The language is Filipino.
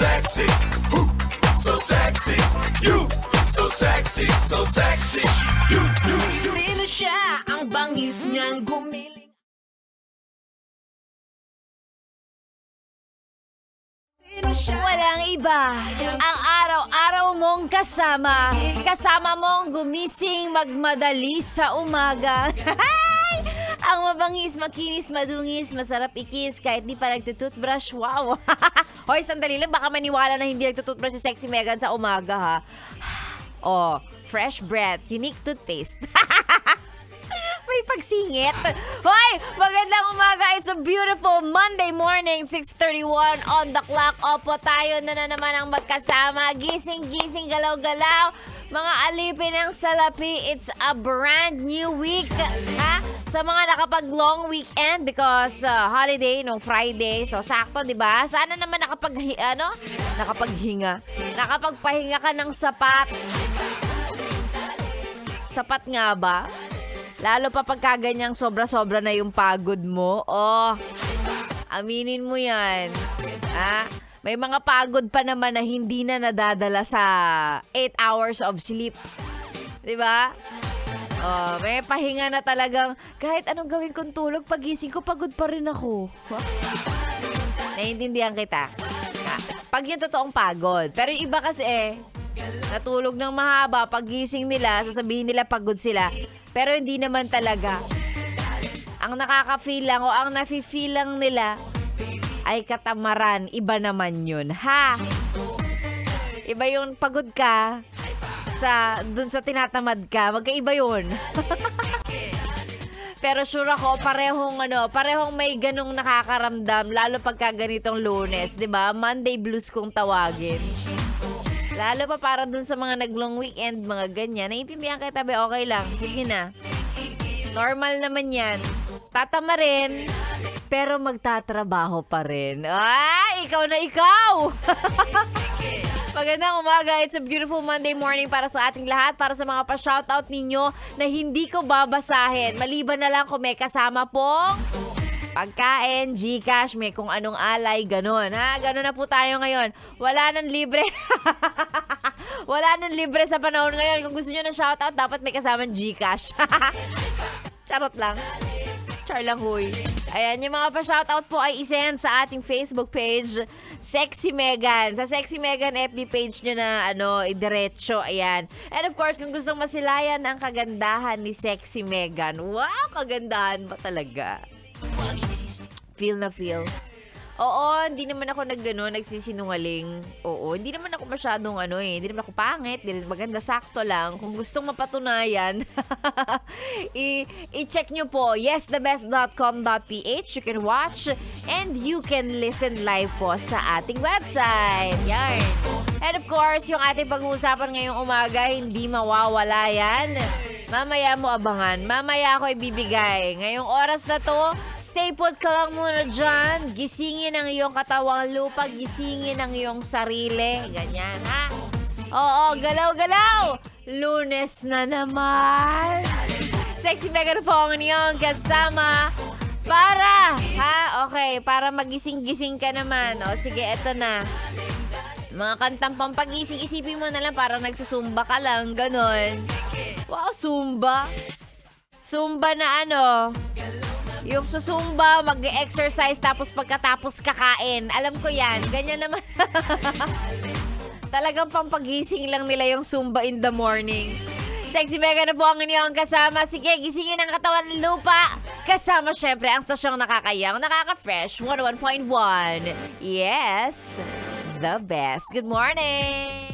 sexy. Who? So sexy. You. So sexy, so sexy. You. Sino siya? Ang bangis niyang gumiling. Sino siya? Walang iba. Ang araw-araw mong kasama. Kasama mong gumising magmadali sa umaga. Ang mabangis, makinis, madungis, masarap ikis kahit di pa nagtututbrush. Wow. Hoy, sandali lang. Baka maniwala na hindi nagtututbrush si Sexy Megan sa umaga, ha? Oh, fresh breath, unique toothpaste. May pagsingit. Hoy, magandang umaga. It's a beautiful Monday morning, 6:31 on the clock. Opo, tayo na naman ang magkasama. Gising-gising, galaw-galaw. Mga alipin ng salapi, it's a brand new week. Ha? Sa mga nakapag-long weekend because holiday nung Friday. So, sakto, di ba? Sana naman nakapagpahinga ka ng sapat. Sapat nga ba? Lalo pa pagka ganyang sobra-sobra na yung pagod mo. Oh, aminin mo yan. May mga pagod pa naman na hindi na nadadala sa 8 hours of sleep. Diba? Oh, may pahinga na talagang kahit anong gawin kong tulog, pagising ko, pagod pa rin ako. Naiintindihan kita. Pag yung totoong pagod. Pero yung iba kasi natulog ng mahaba, pagising nila, sasabihin nila pagod sila. Pero hindi naman talaga. Ang nakaka-feel lang o ang nafe-feel lang nila ay katamaran. Iba naman yun, ha? Iba yung pagod ka dun sa tinatamad ka. Magkaiba yun. Pero sure ako, parehong may ganong nakakaramdam, lalo pagka ganitong Lunes, 'di ba? Monday blues kung tawagin. Lalo pa para dun sa mga nag-long weekend, mga ganyan. Naiintindihan kita, be, okay lang. Sige na. Normal naman yan. Tatama rin, pero magtatrabaho pa rin. Ikaw na ikaw! Magandang umaga. It's a beautiful Monday morning para sa ating lahat. Para sa mga pa-shoutout ninyo na hindi ko babasahin. Maliban na lang kung may kasama pong pagkain, Gcash, may kung anong alay, ganun. Ha? Ganun na po tayo ngayon. Wala nang libre. Wala nang libre sa panahon ngayon. Kung gusto nyo ng shoutout, dapat may kasamang Gcash. Charot lang. Char lang, huy. Ayan, yung mga pa-shoutout po ay isend sa ating Facebook page, Sexy Megan. Sa Sexy Megan FB page nyo na, idiretso. Ayan. And of course, kung gustong masilayan ang kagandahan ni Sexy Megan. Wow, kagandahan ba talaga? Feel na feel. Oo, hindi naman ako nagsisinungaling. Oo, hindi naman ako masyadong hindi naman ako pangit, hindi naman maganda, sakto lang. Kung gustong mapatunayan, i-check nyo po yesthebest.com.ph. You can watch and you can listen live po sa ating website. Yan. And of course, yung ating pag-uusapan ngayong umaga, hindi mawawala yan. Mamaya mo abangan. Mamaya ako ibibigay. Ngayong oras na to, stay put ka lang muna dyan. Gisingin ang iyong katawang lupa. Gisingin ang iyong sarili. Ganyan, ha? Oo, galaw-galaw. Lunes na naman. Sexy Megan po ang inyong kasama. Para magising-gising ka naman. O, sige, eto na. Mga kantang pampagising, isipin mo na lang parang nagsusumba ka lang, ganon. Wow, Zumba. Zumba na yung susumba, mag-exercise tapos pagkatapos kakain. Alam ko yan, ganyan naman. Talagang pampagising lang nila yung Zumba in the morning. Sexy Megan na po ang inyong kasama. Sige, gisingin ang katawan ng lupa. Kasama syempre ang stasyong nakakayang, nakaka-fresh, 101.1. Yes, the best. Good morning!